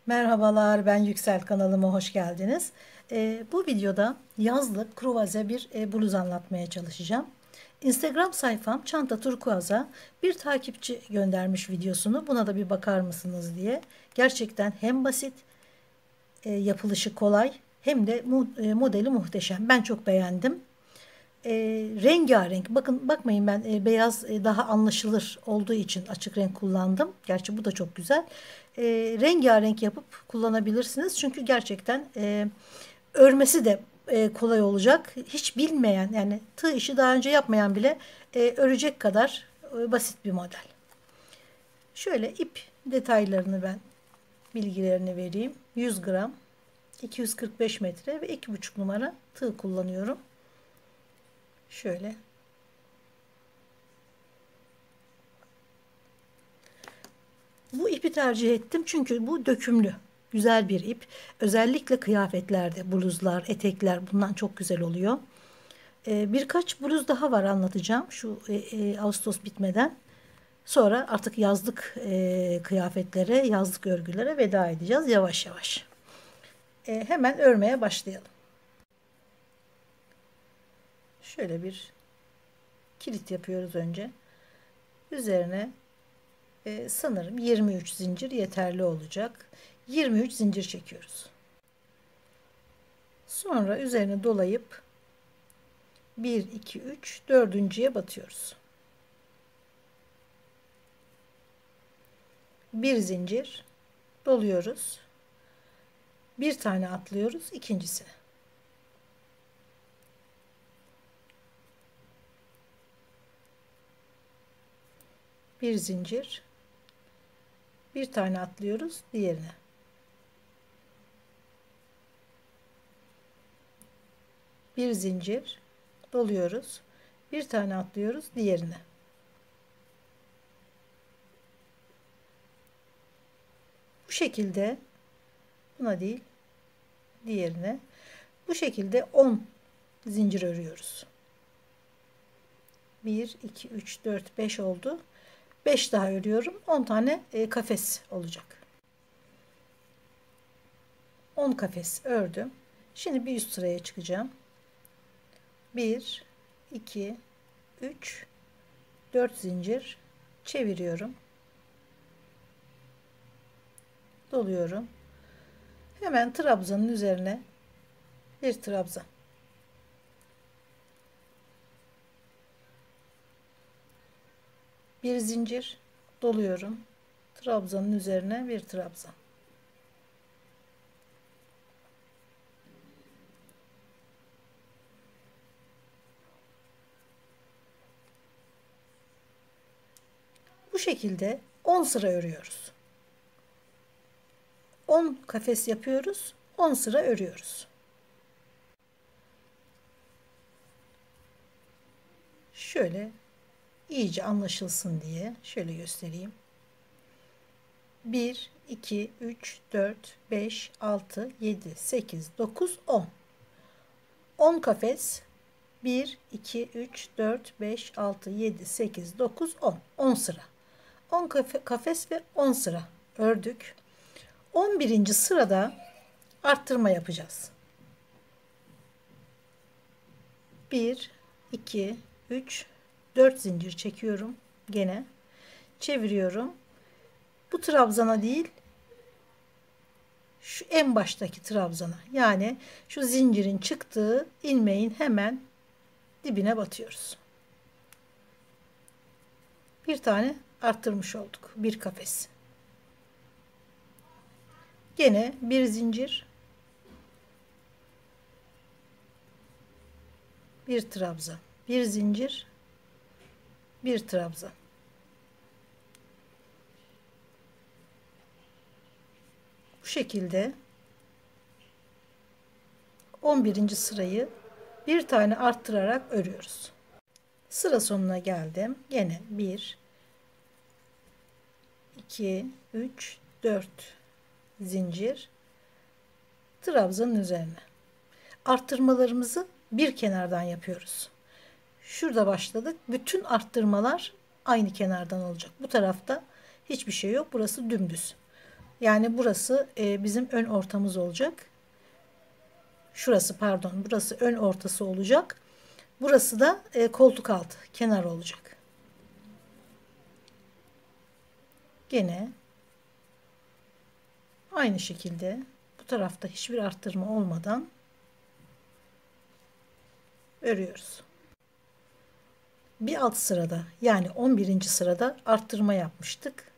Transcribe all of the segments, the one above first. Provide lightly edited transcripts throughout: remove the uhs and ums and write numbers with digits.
Merhabalar, ben Yüksel, kanalıma hoş geldiniz. Bu videoda yazlık kruvaze bir bluz anlatmaya çalışacağım. Instagram sayfam Çanta Turkuaz'a bir takipçi göndermiş videosunu. Buna da bir bakar mısınız diye. Gerçekten hem basit, yapılışı kolay hem de modeli muhteşem. Ben çok beğendim. Rengarenk. Bakmayın, ben beyaz daha anlaşılır olduğu için açık renk kullandım. Gerçi bu da çok güzel. Rengarenk yapıp kullanabilirsiniz. Çünkü gerçekten örmesi de kolay olacak. Hiç bilmeyen, yani tığ işi daha önce yapmayan bile örecek kadar basit bir model. Şöyle ip detaylarını ben bilgilerini vereyim. 100 gram, 245 metre ve 2,5 numara tığ kullanıyorum. Şöyle. Bu ipi tercih ettim çünkü bu dökümlü. Güzel bir ip. Özellikle kıyafetlerde, bluzlar, etekler bundan çok güzel oluyor. Birkaç bluz daha var anlatacağım şu Ağustos bitmeden. Sonra artık yazlık kıyafetlere, yazlık örgülere veda edeceğiz yavaş yavaş. Hemen örmeye başlayalım. Şöyle bir kilit yapıyoruz önce. Üzerine sanırım 23 zincir yeterli olacak. 23 zincir çekiyoruz. Sonra üzerine dolayıp 1, 2, 3, dördüncüye batıyoruz. Bir zincir doluyoruz. Bir tane atlıyoruz ikincisine. Bir zincir, bir tane atlıyoruz diğerine. Bir zincir doluyoruz. Bir tane atlıyoruz diğerine. Bu şekilde, buna değil diğerine, bu şekilde 10 zincir örüyoruz. 1, 2, 3, 4, 5 oldu. 5 daha örüyorum. 10 tane kafes olacak. 10 kafes ördüm. Şimdi bir üst sıraya çıkacağım. 1, 2, 3, 4 zincir çeviriyorum. Doluyorum. Hemen trabzanın üzerine bir trabzan. Bir zincir doluyorum. Trabzanın üzerine bir trabzan. Bu şekilde 10 sıra örüyoruz. 10 kafes yapıyoruz. 10 sıra örüyoruz. Şöyle iyice anlaşılsın diye şöyle göstereyim. 1, 2, 3, 4, 5, 6, 7, 8, 9, 10. 10 kafes. 1, 2, 3, 4, 5, 6, 7, 8, 9, 10. 10 sıra. 10 kafes ve 10 sıra ördük. 11. sırada arttırma yapacağız. 1, 2, 3, 4 zincir çekiyorum. Gene çeviriyorum. Bu trabzana değil, şu en baştaki trabzana, yani şu zincirin çıktığı ilmeğin hemen dibine batıyoruz. Bir tane arttırmış olduk. Bir kafes. Gene bir zincir, bir trabzan, bir zincir, bir trabzan. Bu şekilde 11. sırayı bir tane arttırarak örüyoruz. Sıra sonuna geldim. Gene 1, 2, 3, 4 zincir trabzanın üzerine. Arttırmalarımızı bir kenardan yapıyoruz. Şurada başladık. Bütün arttırmalar aynı kenardan olacak. Bu tarafta hiçbir şey yok. Burası dümdüz. Yani burası bizim ön ortamız olacak. Şurası pardon, burası ön ortası olacak. Burası da koltuk altı, kenar olacak. Gene aynı şekilde bu tarafta hiçbir arttırma olmadan örüyoruz. Bir alt sırada yani 11. sırada arttırma yapmıştık.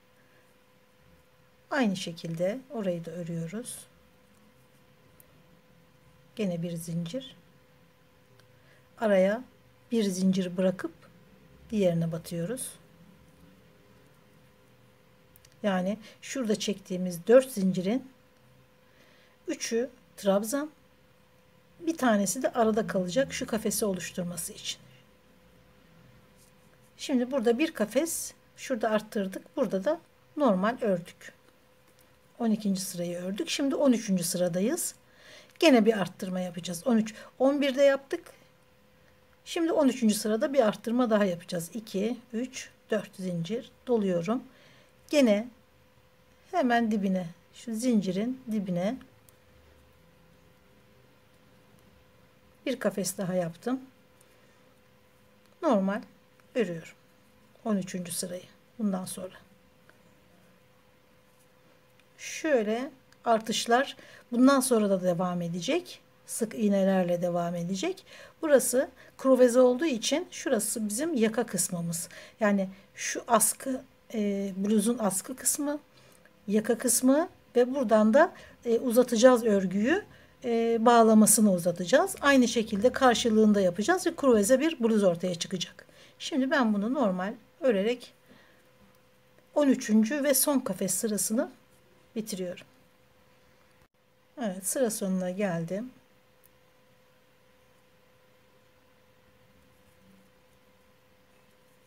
Aynı şekilde orayı da örüyoruz. Gene bir zincir. Araya bir zincir bırakıp diğerine batıyoruz. Yani şurada çektiğimiz 4 zincirin 3'ü trabzan, bir tanesi de arada kalacak şu kafesi oluşturması için. Şimdi burada bir kafes, şurada arttırdık, burada da normal ördük. 12. sırayı ördük. Şimdi 13. sıradayız. Gene bir arttırma yapacağız. 13, 11'de yaptık. Şimdi 13. sırada bir arttırma daha yapacağız. 2, 3, 4 zincir doluyorum. Gene hemen dibine, şu zincirin dibine bir kafes daha yaptım. Normal örüyorum. 13. sırayı bundan sonra. Şöyle artışlar bundan sonra da devam edecek. Sık iğnelerle devam edecek. Burası kruveze olduğu için şurası bizim yaka kısmımız. Yani şu askı, bluzun askı kısmı, yaka kısmı ve buradan da uzatacağız örgüyü. Bağlamasını uzatacağız. Aynı şekilde karşılığında yapacağız ve kruveze bir bluz ortaya çıkacak. Şimdi ben bunu normal örerek 13. ve son kafes sırasını bitiriyorum. Evet, sıra sonuna geldim.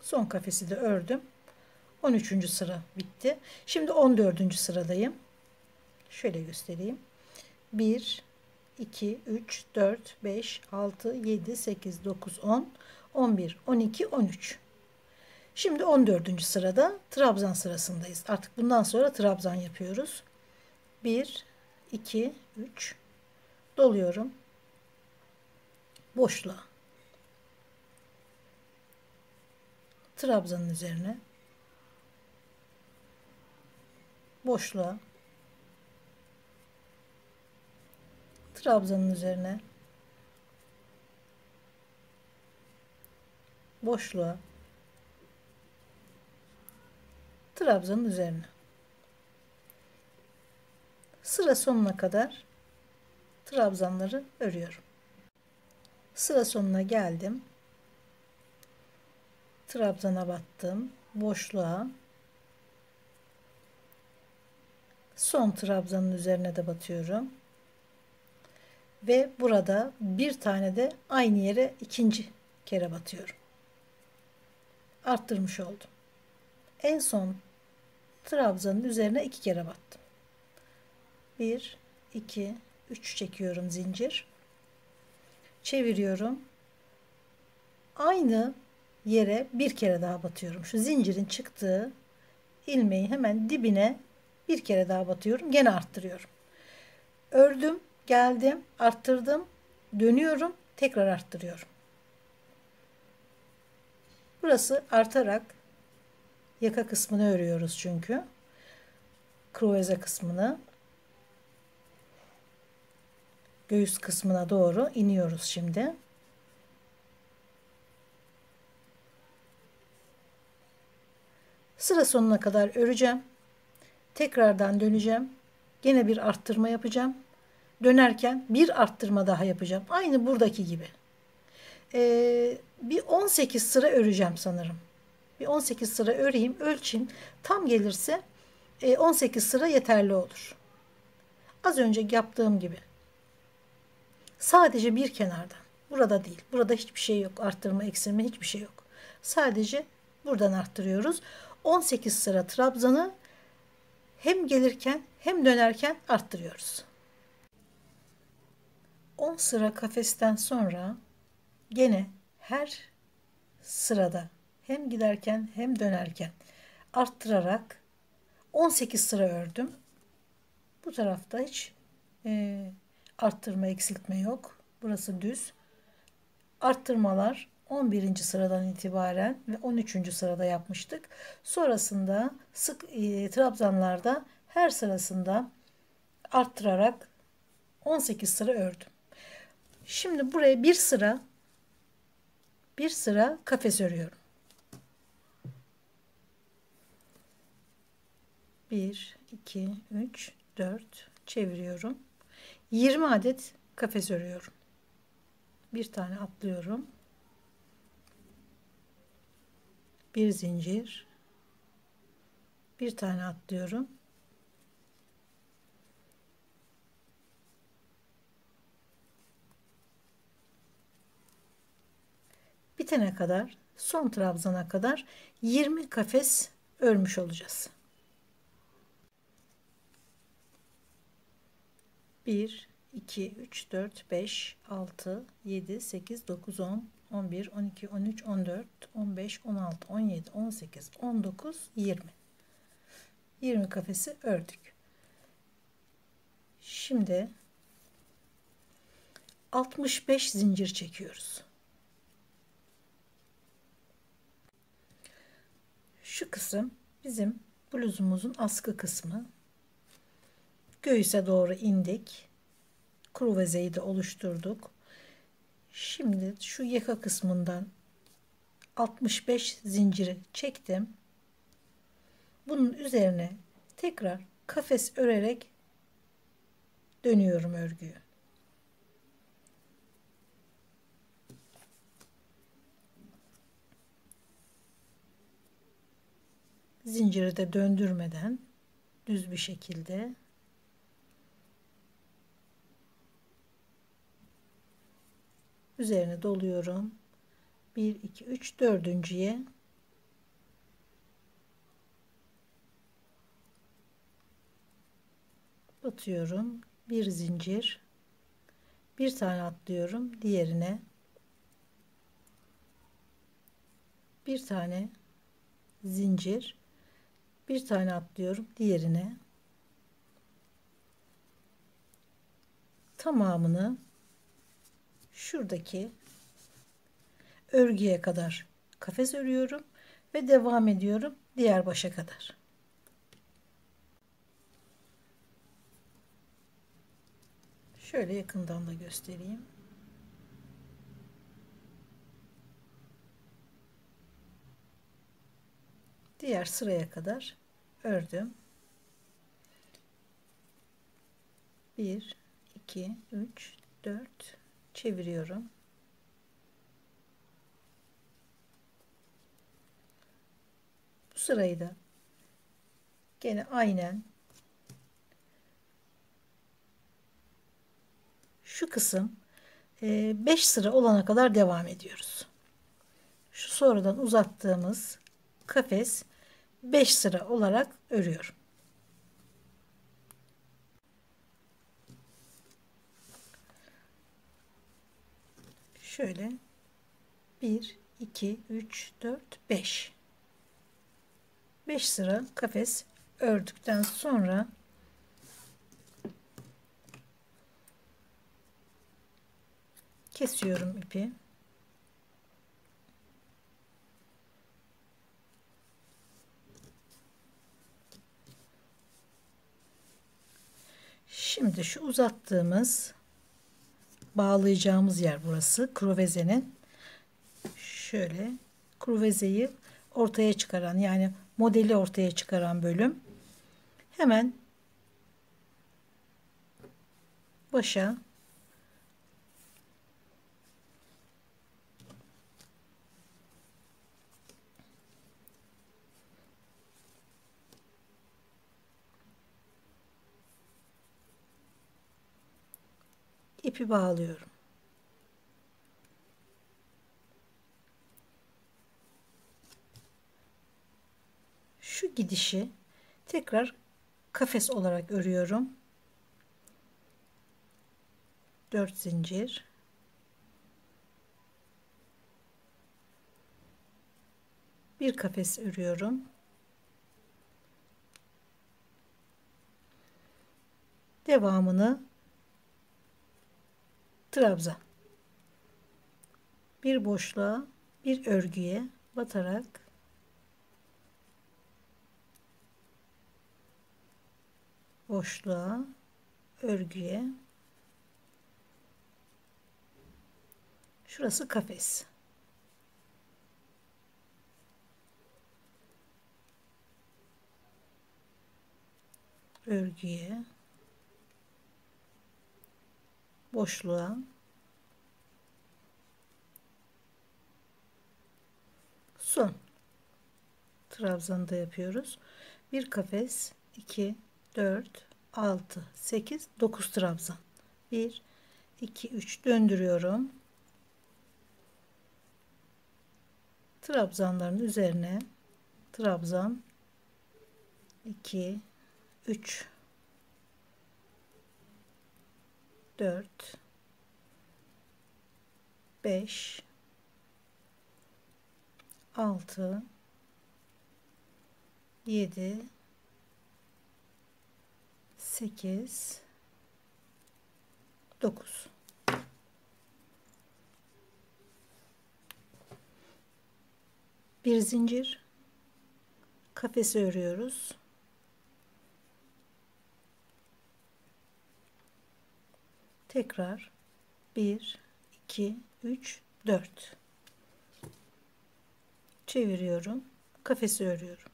Son kafesi de ördüm. 13. sıra bitti. Şimdi 14. sıradayım. Şöyle göstereyim. 1, 2, 3, 4, 5, 6, 7, 8, 9, 10, 11, 12, 13. Şimdi 14. sırada trabzan sırasındayız. Artık bundan sonra trabzan yapıyoruz. 1, 2, 3 doluyorum. Boşluğa. Trabzanın üzerine. Boşluğa. Trabzanın üzerine. Boşluğa. Trabzanın üzerine. Sıra sonuna kadar trabzanları örüyorum. Sıra sonuna geldim. Trabzana battım. Boşluğa. Son trabzanın üzerine de batıyorum. Ve burada bir tane de aynı yere ikinci kere batıyorum. Arttırmış oldum. En son trabzanın üzerine 2 kere battım. 1, 2, 3 çekiyorum zincir. Çeviriyorum. Aynı yere bir kere daha batıyorum. Şu zincirin çıktığı ilmeği hemen dibine bir kere daha batıyorum. Gene arttırıyorum. Ördüm, geldim, arttırdım, dönüyorum, tekrar arttırıyorum. Burası artarak yaka kısmını örüyoruz çünkü. Kruveze kısmını. Göğüs kısmına doğru iniyoruz şimdi. Sıra sonuna kadar öreceğim. Tekrardan döneceğim. Gene bir arttırma yapacağım. Dönerken bir arttırma daha yapacağım. Aynı buradaki gibi. Bir 18 sıra öreceğim sanırım. Bir 18 sıra öreyim, ölçeyim. Tam gelirse 18 sıra yeterli olur. Az önce yaptığım gibi. Sadece bir kenardan. Burada değil. Burada hiçbir şey yok. Arttırma, eksilme hiçbir şey yok. Sadece buradan arttırıyoruz. 18 sıra trabzanı hem gelirken hem dönerken arttırıyoruz. 10 sıra kafesten sonra gene her sırada hem giderken hem dönerken arttırarak 18 sıra ördüm. Bu tarafta hiç arttırma eksiltme yok. Burası düz. Arttırmalar 11. sıradan itibaren ve 13. sırada yapmıştık. Sonrasında sık trabzanlarda her sırasında arttırarak 18 sıra ördüm. Şimdi buraya bir sıra kafes örüyorum. 1, 2, 3, 4 çeviriyorum. 20 adet kafes örüyorum. Bir tane atlıyorum. Bir zincir. Bir tane atlıyorum. Bitene kadar, son trabzana kadar 20 kafes örmüş olacağız. 1, 2, 3, 4, 5, 6, 7, 8, 9, 10, 11, 12, 13, 14, 15, 16, 17, 18, 19, 20. 20 kafesi ördük. Şimdi 65 zincir çekiyoruz. Şu kısım bizim bluzumuzun askı kısmı. Göğüse doğru indik. Kruvazeyi de oluşturduk. Şimdi şu yaka kısmından 65 zinciri çektim. Bunun üzerine tekrar kafes örerek dönüyorum örgüyü. Zinciri de döndürmeden düz bir şekilde üzerine doluyorum. 1, 2, 3, dördüncüye batıyorum. Bir zincir, bir tane atlıyorum. Diğerine bir tane zincir, bir tane atlıyorum. Diğerine tamamını şuradaki örgüye kadar kafes örüyorum ve devam ediyorum diğer başa kadar. Şöyle yakından da göstereyim. Diğer sıraya kadar ördüm. 1, 2, 3, 4 çeviriyorum. Bu sırayı da gene aynen şu kısım 5 sıra olana kadar devam ediyoruz. Şu sonradan uzattığımız kafes 5 sıra olarak örüyorum. Şöyle 1, 2, 3, 4, 5. 5 sıra kafes ördükten sonra kesiyorum ipi. Şimdi şu uzattığımız bağlayacağımız yer burası. Kruvezenin şöyle kruvezeyi ortaya çıkaran yani modeli ortaya çıkaran bölüm. Hemen başa ipi bağlıyorum. Şu gidişi tekrar kafes olarak örüyorum. 4 zincir. Bir kafes örüyorum. Devamını trabzan. Bir boşluğa, bir örgüye batarak boşluğa, örgüye. Şurası kafes. Örgüye, boşluğa, son trabzanı da yapıyoruz. Bir kafes, 2, 4, 6, 8, 9 trabzan. 1, 2, 3 döndürüyorum. Trabzanların üzerine trabzan, 2, 3, 4, 5, 6, 7, 8, 9. Bir zincir, kafesi örüyoruz. Tekrar 1, 2, 3, 4. Çeviriyorum. Kafesi örüyorum.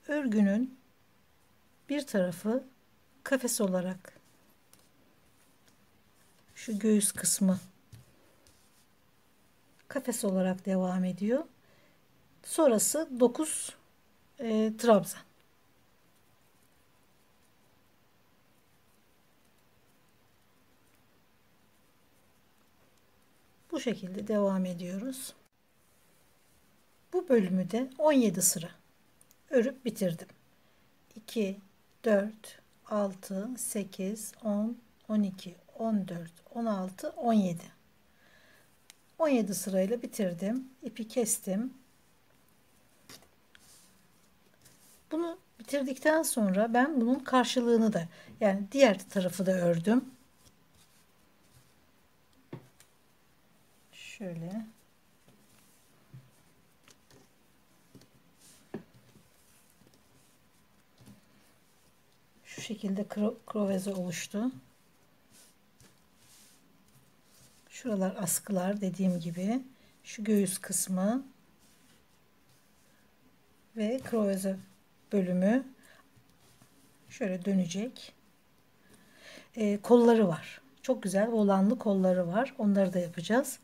Örgünün bir tarafı kafes olarak, şu göğüs kısmı kafes olarak devam ediyor. Sonrası 9 trabzan. Bu şekilde devam ediyoruz. Bu bölümü de 17 sıra örüp bitirdim. 2, 4, 6, 8, 10, 12, 14, 16, 17. 17 sırayla bitirdim. İpi kestim. Bunu bitirdikten sonra ben bunun karşılığını da, yani diğer tarafı da ördüm. Şöyle. Şu şekilde kroveze oluştu. Şuralar askılar, dediğim gibi. Şu göğüs kısmı ve kroveze bölümü şöyle dönecek. Kolları var. Çok güzel volanlı kolları var. Onları da yapacağız.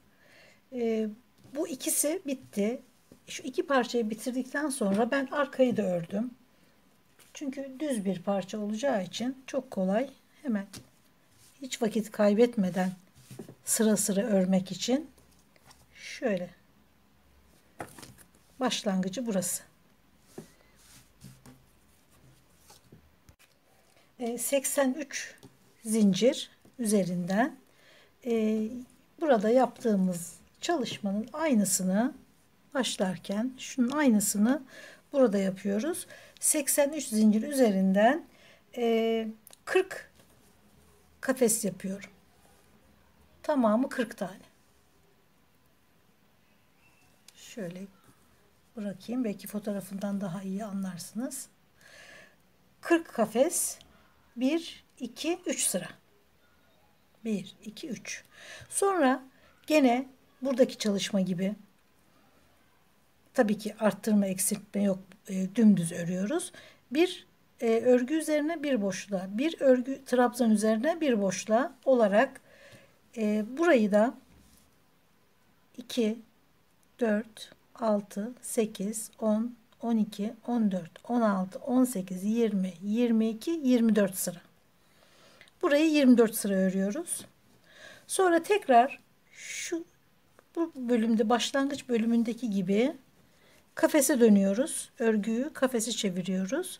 Bu ikisi bitti. Şu iki parçayı bitirdikten sonra ben arkayı da ördüm. Çünkü düz bir parça olacağı için çok kolay. Hemen hiç vakit kaybetmeden sıra sıra örmek için şöyle, başlangıcı burası. 83 zincir üzerinden burada yaptığımız çalışmanın aynısını, başlarken şunun aynısını burada yapıyoruz. 83 zincir üzerinden 40 kafes yapıyorum. Tamamı 40 tane. Şöyle bırakayım. Belki fotoğrafından daha iyi anlarsınız. 40 kafes. 1, 2, 3 sıra. 1, 2, 3. Sonra gene buradaki çalışma gibi, tabii ki arttırma eksiltme yok. Dümdüz örüyoruz. Bir örgü üzerine bir boşluğa, bir örgü trabzan üzerine bir boşluğa olarak burayı da 2, 4, 6, 8, 10, 12, 14, 16, 18, 20, 22, 24 sıra. Burayı 24 sıra örüyoruz. Sonra tekrar bu bölümde, başlangıç bölümündeki gibi kafese dönüyoruz. Örgüyü kafese çeviriyoruz.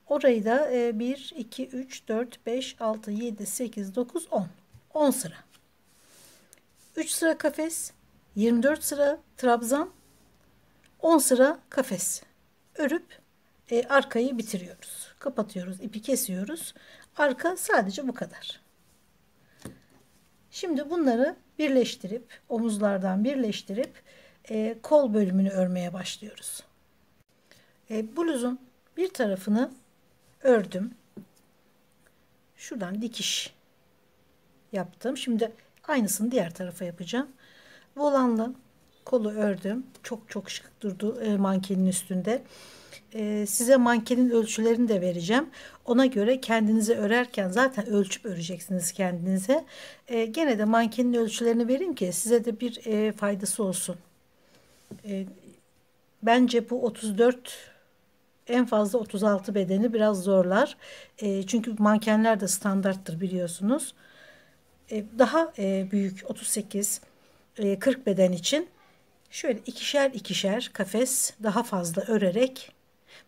Orayı da 1, 2, 3, 4, 5, 6, 7, 8, 9, 10. 10 sıra. 3 sıra kafes, 24 sıra trabzan, 10 sıra kafes. örüp arkayı bitiriyoruz. Kapatıyoruz, ipi kesiyoruz. Arka sadece bu kadar. Şimdi bunları birleştirip, omuzlardan birleştirip kol bölümünü örmeye başlıyoruz. Bluzun bir tarafını ördüm. Şuradan dikiş yaptım. Şimdi aynısını diğer tarafa yapacağım. Volanlı kolu ördüm. Çok çok şık durdu mankenin üstünde. Size mankenin ölçülerini de vereceğim. Ona göre kendinize örerken zaten ölçüp öreceksiniz kendinize. Gene de mankenin ölçülerini vereyim ki size de bir faydası olsun. Bence bu 34, en fazla 36 bedeni biraz zorlar. Çünkü mankenler de standarttır biliyorsunuz. Daha büyük 38, 40 beden için şöyle ikişer ikişer kafes daha fazla örerek,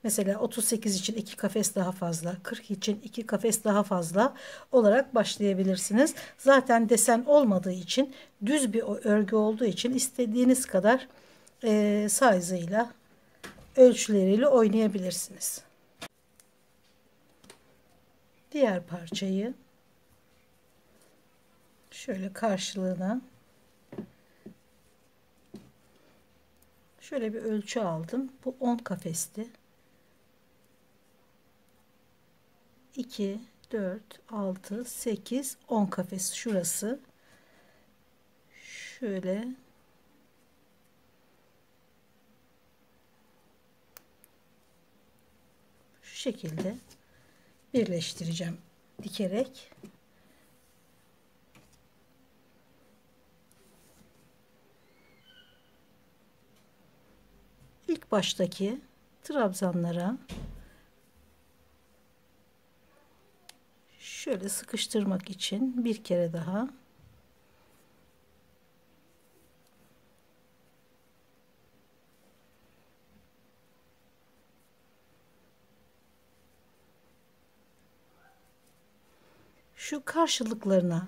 mesela 38 için 2 kafes daha fazla, 40 için 2 kafes daha fazla olarak başlayabilirsiniz. Zaten desen olmadığı için, düz bir örgü olduğu için istediğiniz kadar size'ıyla, ölçüleriyle oynayabilirsiniz. Diğer parçayı şöyle karşılığına şöyle bir ölçü aldım. Bu 10 kafesti. 2, 4, 6, 8, 10 kafes şurası. Şöyle şu şekilde birleştireceğim dikerek. İlk baştaki trabzanlara şöyle sıkıştırmak için bir kere daha şu karşılıklarına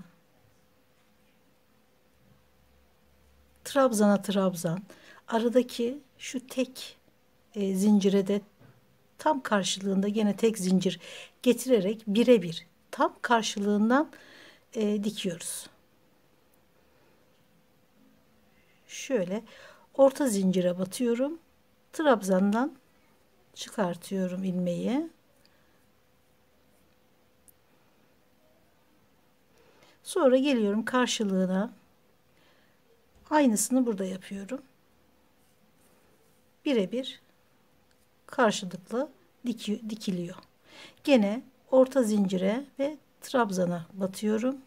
trabzana trabzan, aradaki şu tek zincire de tam karşılığında gene tek zincir getirerek birebir tam karşılığından dikiyoruz. Şöyle orta zincire batıyorum. Trabzandan çıkartıyorum ilmeği. Sonra geliyorum karşılığına. Aynısını burada yapıyorum. Birebir karşılıklı dikiliyor. Gene orta zincire ve trabzana batıyorum.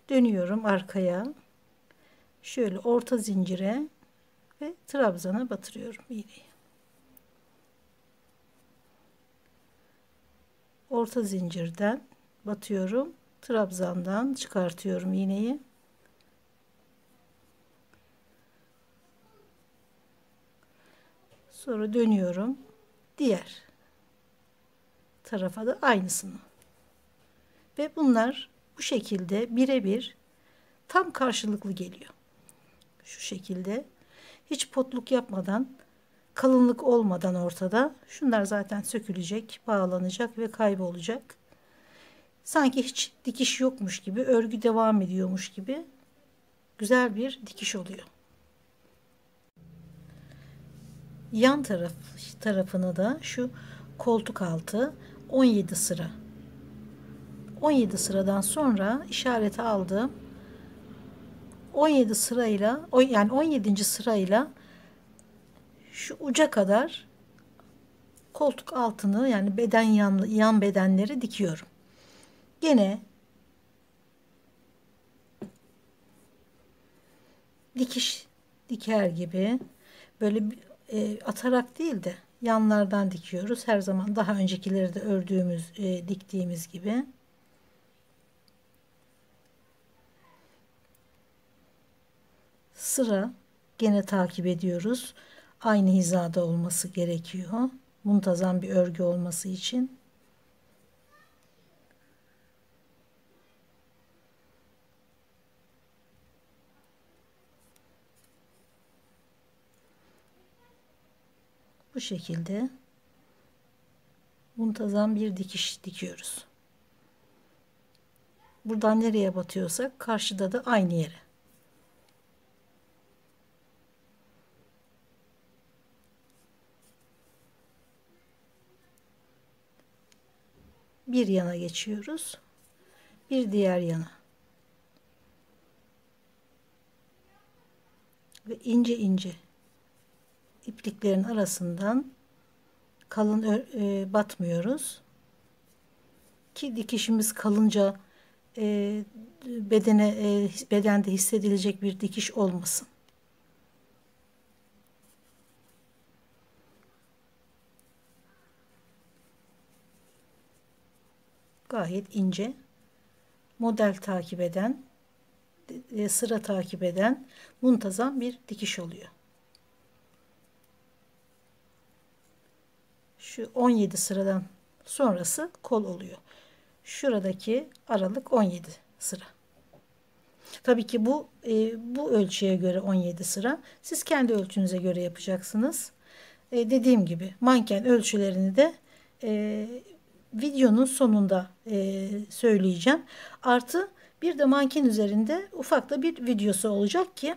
Dönüyorum arkaya. Şöyle orta zincire ve trabzana batırıyorum iğneyi. Orta zincirden batıyorum. Trabzandan çıkartıyorum iğneyi. Sonra dönüyorum. Diğer tarafa da aynısını. Ve bunlar bu şekilde birebir tam karşılıklı geliyor. Şu şekilde hiç potluk yapmadan, kalınlık olmadan ortada. Şunlar zaten sökülecek, bağlanacak ve kaybolacak. Sanki hiç dikiş yokmuş gibi, örgü devam ediyormuş gibi güzel bir dikiş oluyor. Yan tarafını da şu koltuk altı 17 sıra. 17 sıradan sonra işareti aldım. 17 sırayla, yani 17. sırayla şu uca kadar koltuk altını, yani beden yan bedenleri dikiyorum. Gene dikiş diker gibi böyle atarak değil de yanlardan dikiyoruz. Her zaman daha öncekileri de ördüğümüz, diktiğimiz gibi. Sıra gene takip ediyoruz. Aynı hizada olması gerekiyor. Muntazam bir örgü olması için. Bu şekilde muntazam bir dikiş dikiyoruz. Buradan nereye batıyorsak karşıda da aynı yere. Bir yana geçiyoruz. Bir diğer yana. Ve ince ince ipliklerin arasından kalın batmıyoruz. Ki dikişimiz kalınca bedende hissedilecek bir dikiş olmasın. Gayet ince, model takip eden, sıra takip eden muntazam bir dikiş oluyor. Şu 17 sıradan sonrası kol oluyor. Şuradaki aralık 17 sıra. Tabii ki bu ölçüye göre 17 sıra. Siz kendi ölçünüze göre yapacaksınız. Dediğim gibi manken ölçülerini de videonun sonunda söyleyeceğim. Artı bir de manken üzerinde ufak da bir videosu olacak ki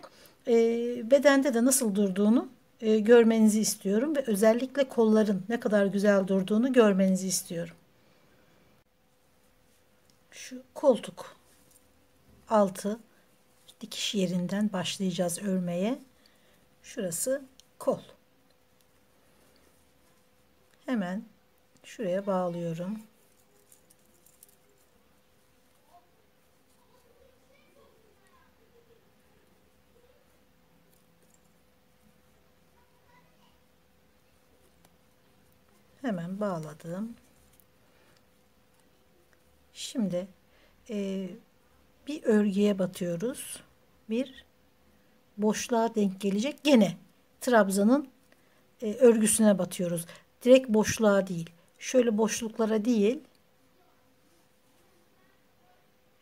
bedende de nasıl durduğunu görmenizi istiyorum ve özellikle kolların ne kadar güzel durduğunu görmenizi istiyorum. Şu koltuk altı dikiş yerinden başlayacağız örmeye. Şurası kol. Hemen şuraya bağlıyorum. Hemen bağladım. Şimdi bir örgüye batıyoruz. Bir boşluğa denk gelecek. Gene trabzanın örgüsüne batıyoruz. Direkt boşluğa değil. Şöyle boşluklara değil.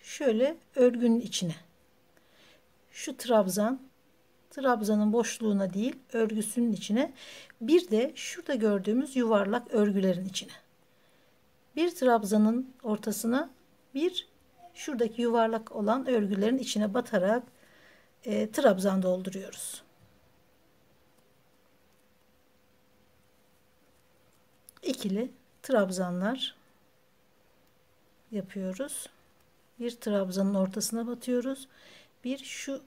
Şöyle örgünün içine. Şu trabzanın boşluğuna değil, örgüsünün içine. Bir de şurada gördüğümüz yuvarlak örgülerin içine. Bir trabzanın ortasına, bir şuradaki yuvarlak olan örgülerin içine batarak trabzan dolduruyoruz. İkili trabzanlar yapıyoruz. Bir trabzanın ortasına batıyoruz. Bir şu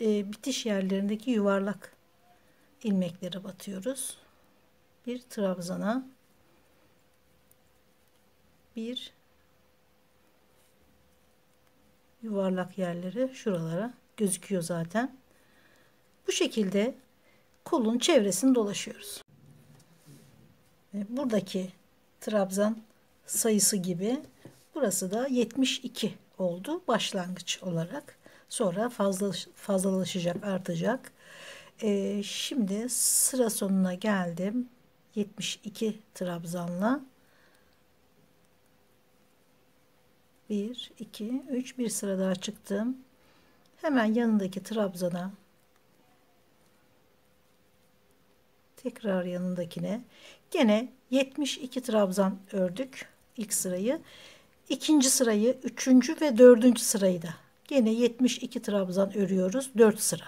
bitiş yerlerindeki yuvarlak ilmeklere batıyoruz. Bir trabzana, bir yuvarlak yerleri şuralara gözüküyor zaten. Bu şekilde kolun çevresini dolaşıyoruz. Buradaki trabzan sayısı gibi burası da 72 oldu başlangıç olarak. Sonra fazlalaşacak, artacak. Şimdi sıra sonuna geldim. 72 trabzanla 1, 2, 3 bir sıra daha çıktım. Hemen yanındaki trabzana tekrar yanındakine gene 72 trabzan ördük ilk sırayı. İkinci sırayı, üçüncü ve dördüncü sırayı da gene 72 trabzan örüyoruz 4 sıra.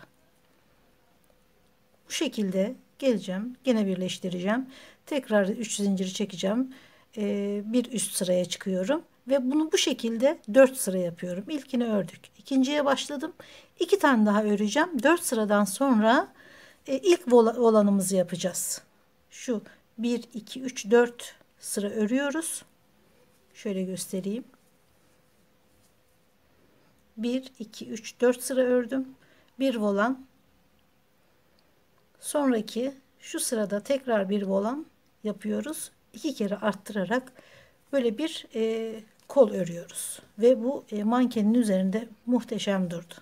Bu şekilde geleceğim. Gene birleştireceğim. Tekrar 3 zinciri çekeceğim. Bir üst sıraya çıkıyorum. Ve bunu bu şekilde 4 sıra yapıyorum. İlkini ördük. İkinciye başladım. 2 tane daha öreceğim. 4 sıradan sonra ilk olanımızı yapacağız. Şu 1, 2, 3, 4 sıra örüyoruz. Şöyle göstereyim. 1, 2, 3, 4 sıra ördüm. Bir volan. Sonraki şu sırada tekrar bir volan yapıyoruz. 2 kere arttırarak böyle bir kol örüyoruz. Ve bu mankenin üzerinde muhteşem durdu.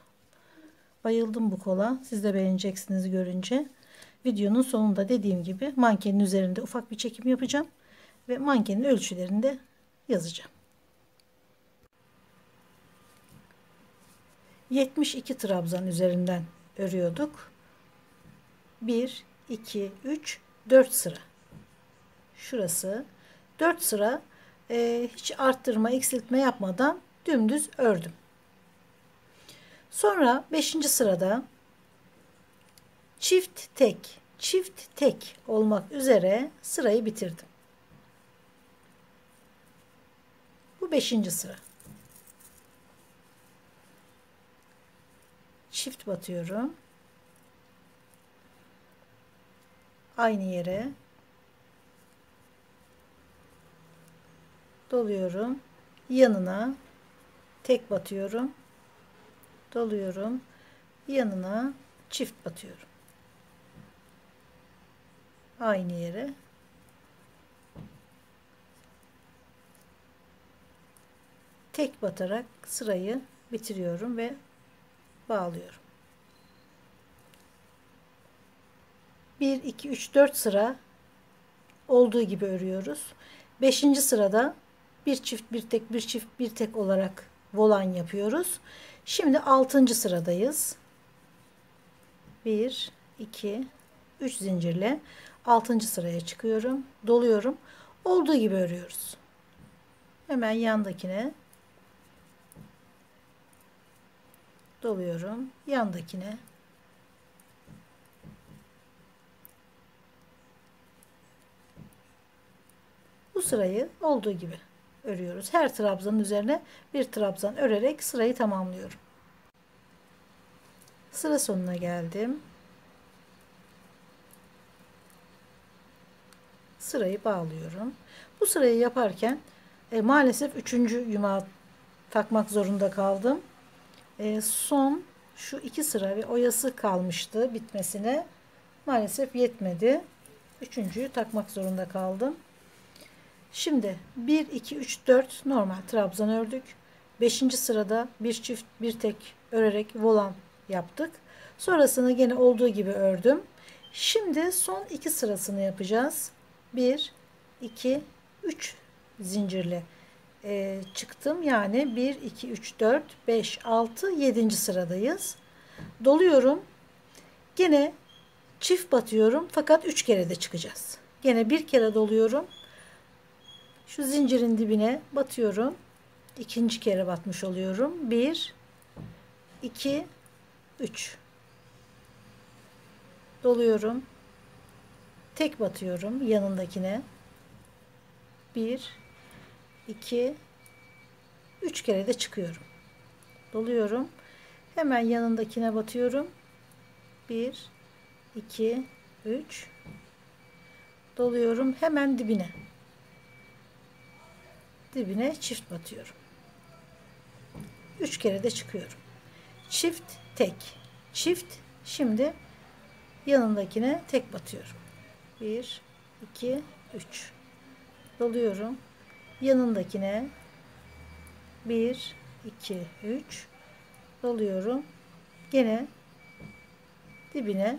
Bayıldım bu kola. Siz de beğeneceksiniz görünce. Videonun sonunda dediğim gibi mankenin üzerinde ufak bir çekim yapacağım. Ve mankenin ölçülerini de yazacağım. 72 trabzan üzerinden örüyorduk. 1, 2, 3, 4 sıra. şurası. 4 sıra hiç arttırma, eksiltme yapmadan dümdüz ördüm. Sonra 5. sırada çift tek olmak üzere sırayı bitirdim. Bu 5. sıra. Çift batıyorum. Aynı yere doluyorum. Yanına tek batıyorum. Doluyorum. Yanına çift batıyorum. Aynı yere tek batarak sırayı bitiriyorum ve bağlıyorum. 1 2 3 4 sıra olduğu gibi örüyoruz. 5. sırada bir çift bir tek bir çift bir tek olarak volan yapıyoruz. Şimdi 6. sıradayız. 1 2 3 zincirle 6. sıraya çıkıyorum. Doluyorum. Olduğu gibi örüyoruz. Hemen yandakine doluyorum. Yandakine bu sırayı olduğu gibi örüyoruz. Her trabzanın üzerine bir trabzan örerek sırayı tamamlıyorum. Sıra sonuna geldim. Sırayı bağlıyorum. Bu sırayı yaparken maalesef 3. yumağı takmak zorunda kaldım. Son şu 2 sıra ve oyası kalmıştı bitmesine. Maalesef yetmedi. 3.'yü takmak zorunda kaldım. Şimdi 1 2 3 4 normal trabzan ördük. 5. sırada bir çift bir tek örerek volan yaptık. Sonrasını gene olduğu gibi ördüm. Şimdi son 2 sırasını yapacağız. 1 2 3 zincirle çıktım. Yani 1 2 3 4 5 6 7. sıradayız. Doluyorum. Gene çift batıyorum fakat 3 kere de çıkacağız. Gene bir kere doluyorum. Şu zincirin dibine batıyorum. İkinci kere batmış oluyorum. 1 2 3 doluyorum. Tek batıyorum yanındakine. 1 2 3 kere de çıkıyorum. Doluyorum. Hemen yanındakine batıyorum. 1 2 3 doluyorum. Hemen dibine çift batıyorum. 3 kere de çıkıyorum. Çift tek çift. Şimdi yanındakine tek batıyorum. 1 2 3 doluyorum. Yanındakine 1 2 3 doluyorum. Gene dibine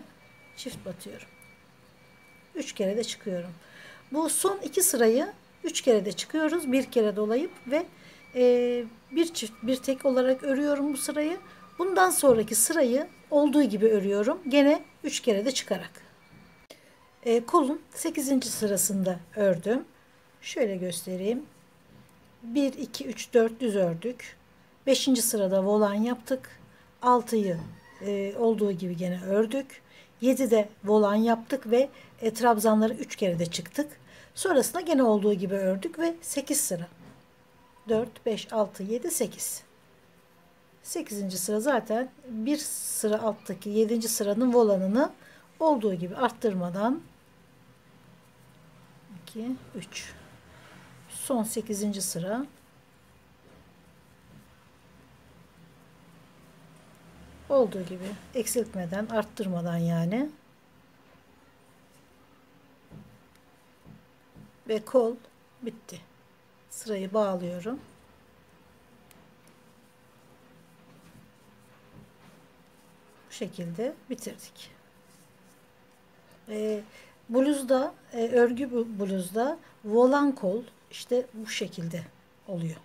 çift batıyorum. 3 kere de çıkıyorum. Bu son 2 sırayı 3 kere de çıkıyoruz. Bir kere dolayıp ve bir çift bir tek olarak örüyorum bu sırayı. Bundan sonraki sırayı olduğu gibi örüyorum. Gene 3 kere de çıkarak. Kolun 8. sırasında ördüm. Şöyle göstereyim. 1 2 3 4 düz ördük. 5. sırada volan yaptık. 6'yı olduğu gibi gene ördük. 7'de volan yaptık ve trabzanları 3 kere de çıktık. Sonrasında gene olduğu gibi ördük ve 8 sıra. 4, 5, 6, 7, 8. 8. sıra zaten bir sıra alttaki 7. sıranın volanını olduğu gibi arttırmadan 2, 3. Son 8. sıra. Olduğu gibi eksiltmeden, arttırmadan yani. Ve kol bitti. Sırayı bağlıyorum. Bu şekilde bitirdik. Bluzda, örgü bluzda volan kol işte bu şekilde oluyor.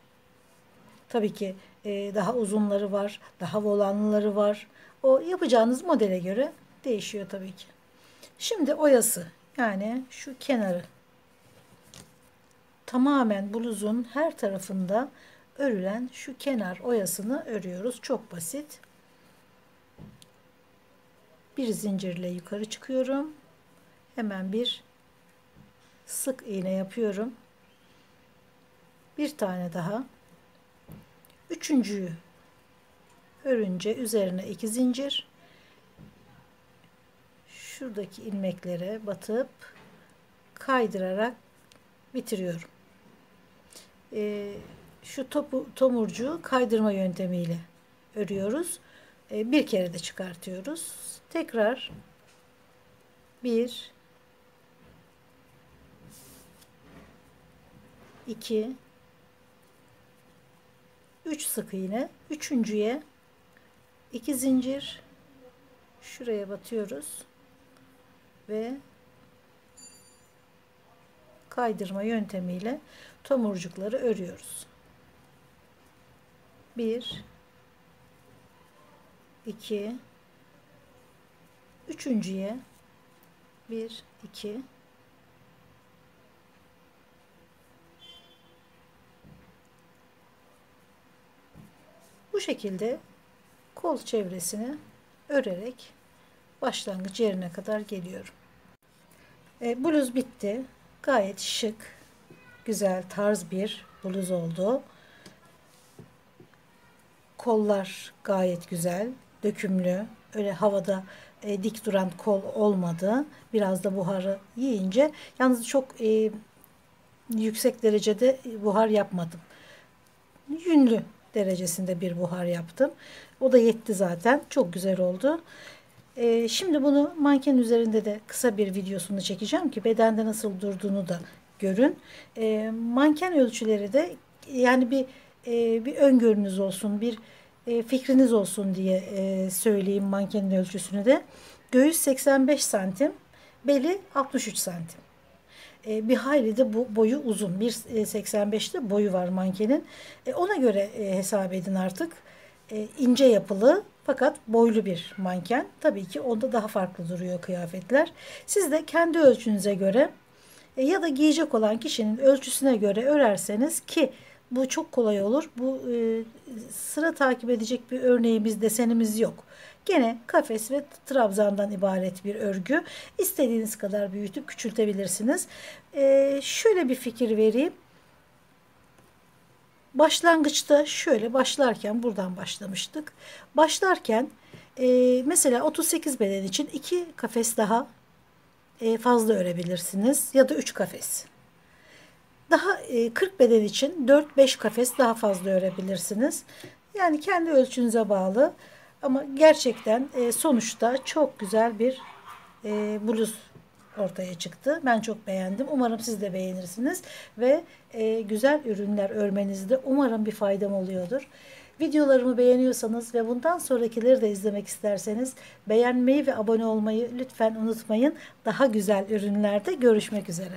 Tabii ki daha uzunları var, daha volanlıları var. O yapacağınız modele göre değişiyor tabii ki. Şimdi oyası yani şu kenarı tamamen bluzun her tarafında örülen şu kenar oyasını örüyoruz. Çok basit. Bir zincirle yukarı çıkıyorum. Hemen bir sık iğne yapıyorum. Bir tane daha. Üçüncüyü örünce üzerine 2 zincir. Şuradaki ilmeklere batıp kaydırarak bitiriyorum. Şu tomurcuğu kaydırma yöntemiyle örüyoruz. Bir kere de çıkartıyoruz. Tekrar 1 2 3 sık iğne. Üçüncüye 2 zincir. Şuraya batıyoruz ve kaydırma yöntemiyle tomurcukları örüyoruz. 1 2 üçüncüye 1 2 bu şekilde kol çevresini örerek başlangıç yerine kadar geliyorum. Bluz bitti. Gayet şık, güzel, tarz bir bluz oldu. Kollar gayet güzel, dökümlü. Öyle havada dik duran kol olmadı. Biraz da buharı yiyince, yalnız çok yüksek derecede buhar yapmadım. Yünlü derecesinde bir buhar yaptım. O da yetti zaten. Çok güzel oldu. Şimdi bunu manken üzerinde de kısa bir videosunu çekeceğim ki bedende nasıl durduğunu da görün. Manken ölçüleri de yani bir öngörünüz olsun, bir fikriniz olsun diye söyleyeyim mankenin ölçüsünü de. Göğüs 85 santim, beli 63 santim. Bir hayli de bu boyu uzun. 1,85'te boyu var mankenin. Ona göre hesap edin artık. İnce yapılı fakat boylu bir manken. Tabii ki onda daha farklı duruyor kıyafetler. Siz de kendi ölçünüze göre ya da giyecek olan kişinin ölçüsüne göre örerseniz ki bu çok kolay olur. Bu sıra takip edecek bir örneğimiz, desenimiz yok. Gene kafes ve trabzandan ibaret bir örgü. İstediğiniz kadar büyütüp küçültebilirsiniz. Şöyle bir fikir vereyim. Başlangıçta şöyle başlarken buradan başlamıştık. Başlarken mesela 38 beden için 2 kafes daha fazla örebilirsiniz ya da 3 kafes. Daha 40 beden için 4-5 kafes daha fazla örebilirsiniz. Yani kendi ölçünüze bağlı ama gerçekten sonuçta çok güzel bir bluz ortaya çıktı. Ben çok beğendim. Umarım siz de beğenirsiniz ve güzel ürünler örmenizde umarım bir faydam oluyordur. Videolarımı beğeniyorsanız ve bundan sonrakileri de izlemek isterseniz beğenmeyi ve abone olmayı lütfen unutmayın. Daha güzel ürünlerde görüşmek üzere.